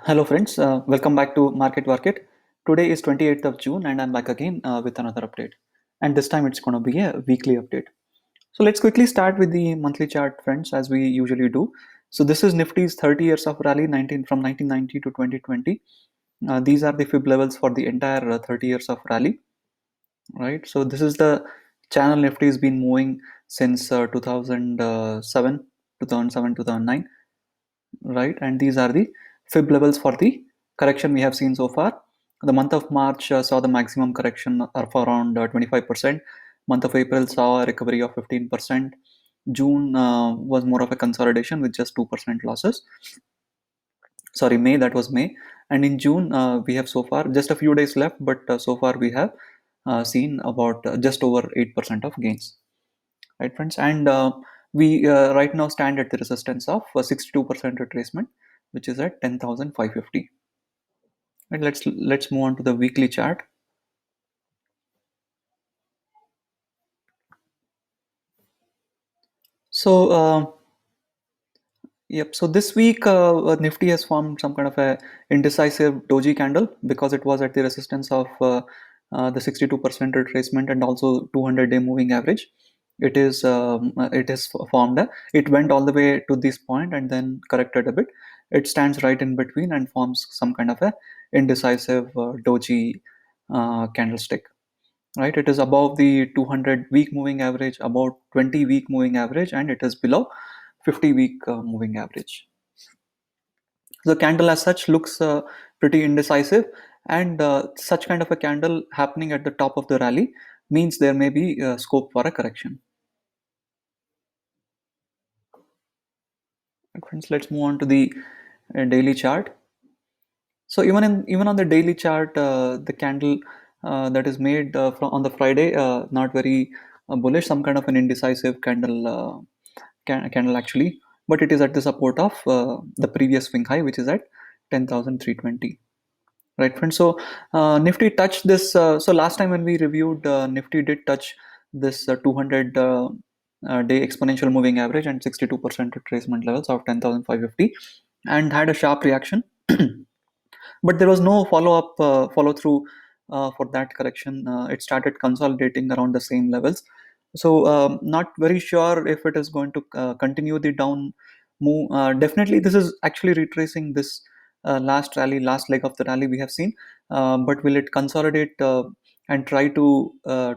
Hello friends, welcome back to Market Market. Today is 28th of June and I'm back again with another update. And this time it's going to be a weekly update. So let's quickly start with the monthly chart friends as we usually do. So this is Nifty's 30 years of rally 19 from 1990 to 2020. These are the fib levels for the entire 30 years of rally, right? So this is the channel Nifty has been moving since 2007, 2009, right? And these are the fib levels for the correction we have seen so far. The month of March saw the maximum correction of around 25%. Month of April saw a recovery of 15%. June was more of a consolidation with just 2% losses. Sorry, May, that was May. And in June, we have so far just a few days left, but so far we have seen about just over 8% of gains, right, friends? And we right now stand at the resistance of 62% retracement, which is at 10,550. And let's move on to the weekly chart. So yep. So this week, Nifty has formed some kind of a indecisive doji candle because it was at the resistance of the 62% retracement and also 200-day moving average. It is formed. It went all the way to this point and then corrected a bit. It stands right in between and forms some kind of a indecisive doji candlestick. Right. It is above the 200 week moving average, about 20 week moving average, and it is below 50-week moving average. The candle as such looks pretty indecisive, and such kind of a candle happening at the top of the rally means there may be scope for a correction. Friends, let's move on to the daily chart. So even on the daily chart, the candle that is made on the Friday, not very bullish, some kind of an indecisive candle, candle actually, but it is at the support of the previous swing high, which is at 10,320. Right, friends. So Nifty touched this. So last time when we reviewed, Nifty did touch this 200 day exponential moving average and 62% retracement levels of 10,550, and had a sharp reaction. But there was no follow through for that correction. It started consolidating around the same levels. So not very sure if it is going to continue the down move. Definitely this is actually retracing this last leg of the rally we have seen, but will it consolidate and try to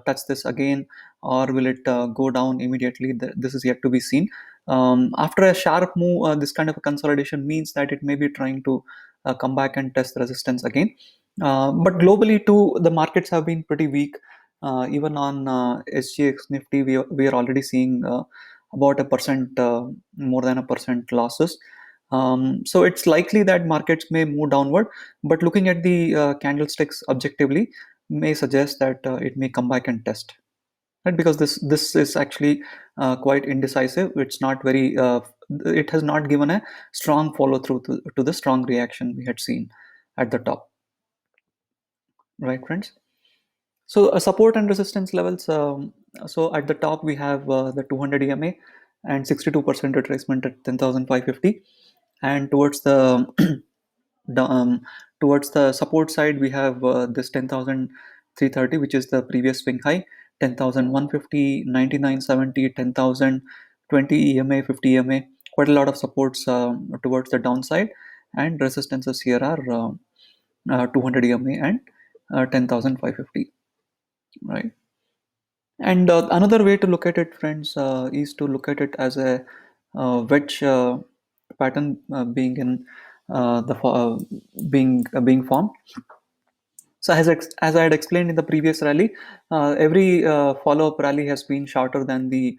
touch this again, or will it go down immediately? This is yet to be seen. After a sharp move, this kind of a consolidation means that it may be trying to come back and test resistance again. But globally too, the markets have been pretty weak. Even on SGX Nifty, we are already seeing about a percent, more than a percent losses. So it's likely that markets may move downward, but looking at the candlesticks objectively may suggest that it may come back and test. Right, because this is actually quite indecisive. It's not very. It has not given a strong follow through to the strong reaction we had seen at the top. Right, friends. So support and resistance levels. So at the top we have the 200 EMA and 62% retracement at 10,550, and the, um, towards the support side we have this 10,330, which is the previous swing high, 10,150, 9970, 10,020 EMA, 50 EMA. Quite a lot of supports towards the downside, and resistances here are 200 EMA and 10,550. Right. And another way to look at it, friends, is to look at it as a wedge pattern being in the being formed. So as I had explained in the previous rally, every follow-up rally has been shorter than the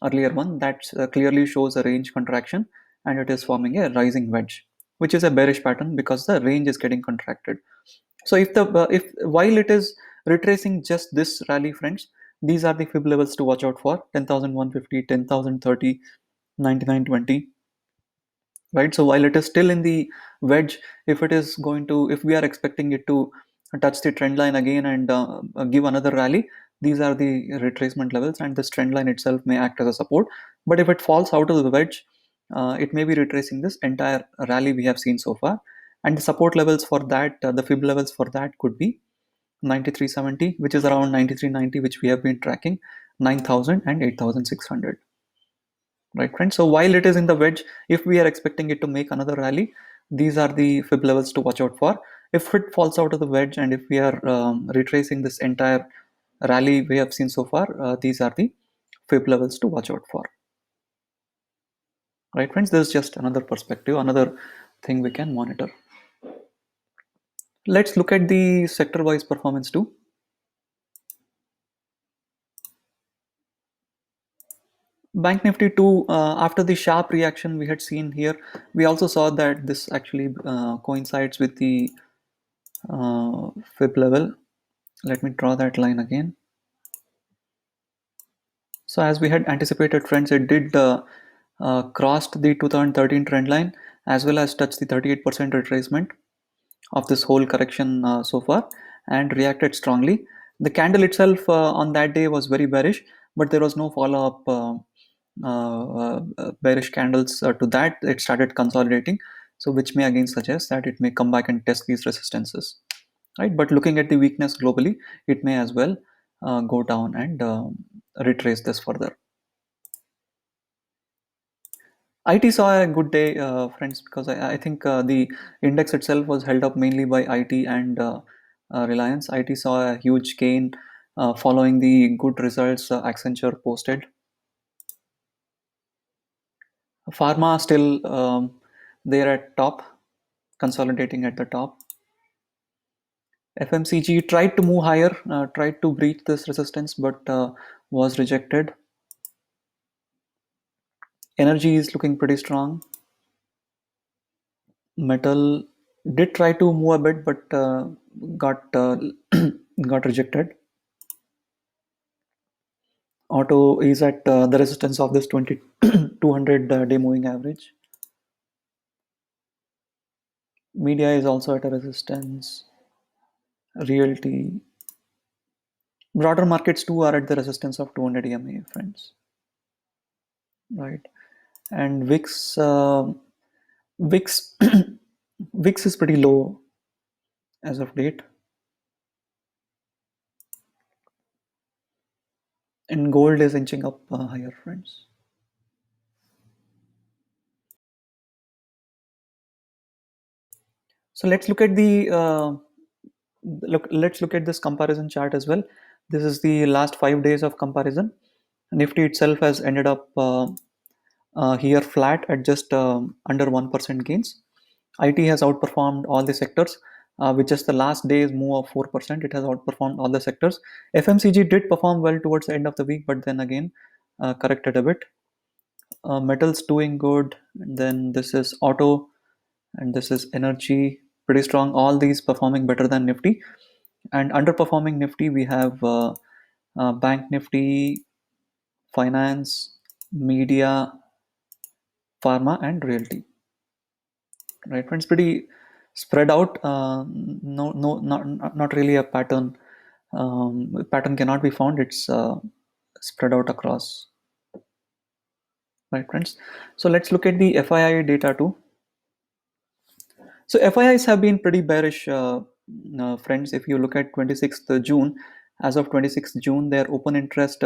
earlier one. That clearly shows a range contraction, and it is forming a rising wedge, which is a bearish pattern because the range is getting contracted. So if while it is retracing just this rally, friends, these are the fib levels to watch out for: 10,150, 10,030, 9920. Right. So while it is still in the wedge, if we are expecting it to touch the trend line again and give another rally, these are the retracement levels, and this trend line itself may act as a support. But if it falls out of the wedge, it may be retracing this entire rally we have seen so far, and the support levels for that, the fib levels for that could be 9370, which is around 9390, which we have been tracking, 9000 and 8600. Right, friends? So while it is in the wedge, if we are expecting it to make another rally, these are the fib levels to watch out for. If it falls out of the wedge and if we are retracing this entire rally we have seen so far, these are the fib levels to watch out for. Right, friends? This is just another perspective, another thing we can monitor. Let's look at the sector-wise performance too. Bank Nifty too, after the sharp reaction we had seen here, we also saw that this actually coincides with the fib level. Let me draw that line again. So as we had anticipated, friends, it did crossed the 2013 trend line as well as touched the 38% retracement of this whole correction so far and reacted strongly. The candle itself on that day was very bearish, but there was no follow-up bearish candles to that. It started consolidating, so which may again suggest that it may come back and test these resistances, right? But looking at the weakness globally, it may as well go down and retrace this further. IT saw a good day, friends, because I think the index itself was held up mainly by IT and Reliance. IT saw a huge gain following the good results Accenture posted. Pharma still there at top, consolidating at the top. FMCG tried to move higher, tried to breach this resistance, but was rejected. Energy is looking pretty strong. Metal did try to move a bit, but got got rejected. Auto is at the resistance of this 200 day moving average. Media is also at a resistance. Realty. Broader markets too are at the resistance of 200 EMA, friends. Right. And VIX, VIX is pretty low as of date. And gold is inching up higher, friends. So let's look at the let's look at this comparison chart as well. This is the last 5 days of comparison. Nifty itself has ended up here flat at just under 1% gains. IT has outperformed all the sectors. With just the last day's move of 4%, it has outperformed all the sectors. FMCG did perform well towards the end of the week, but then again corrected a bit. Metals doing good. And then this is auto, and this is energy, pretty strong. All these performing better than Nifty. And underperforming Nifty, we have Bank Nifty, Finance, Media, Pharma, and Realty. Right, friends, pretty spread out. Not really a pattern. Pattern cannot be found. It's spread out across. Right, friends. So let's look at the FII data too. So FIIs have been pretty bearish, friends. If you look at 26th June, as of 26th June, their open interest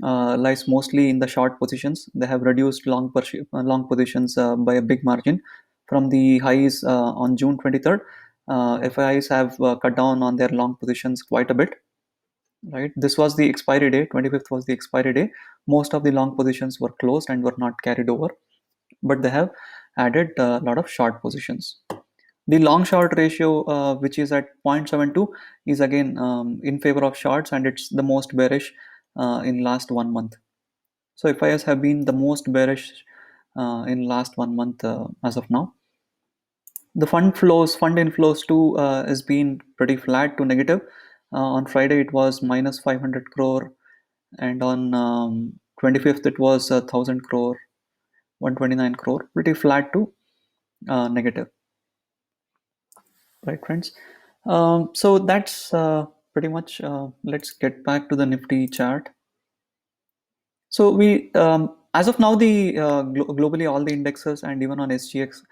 lies mostly in the short positions. They have reduced long positions by a big margin from the highs on June 23rd. FIIs have cut down on their long positions quite a bit. Right, this was the expiry day. 25th was the expiry day. Most of the long positions were closed and were not carried over, but they have added a lot of short positions. The long short ratio, which is at 0.72, is again in favor of shorts, and it's the most bearish in last 1 month. So FIS have been the most bearish in last 1 month as of now. The fund inflows too has been pretty flat to negative. On Friday it was minus 500 crore, and on 25th it was 1000 crore, 129 crore, pretty flat to negative. Right, friends. So that's pretty much. Let's get back to the Nifty chart. So we, as of now, the globally all the indexes and even on SGX,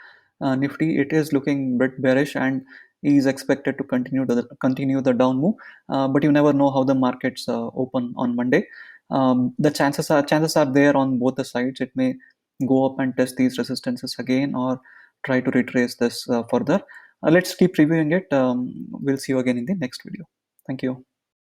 Nifty, it is looking bit bearish and is expected to continue the down move. But you never know how the markets open on Monday. The chances are there on both the sides. It may go up and test these resistances again, or try to retrace this further. Let's keep reviewing it. We'll see you again in the next video. Thank you.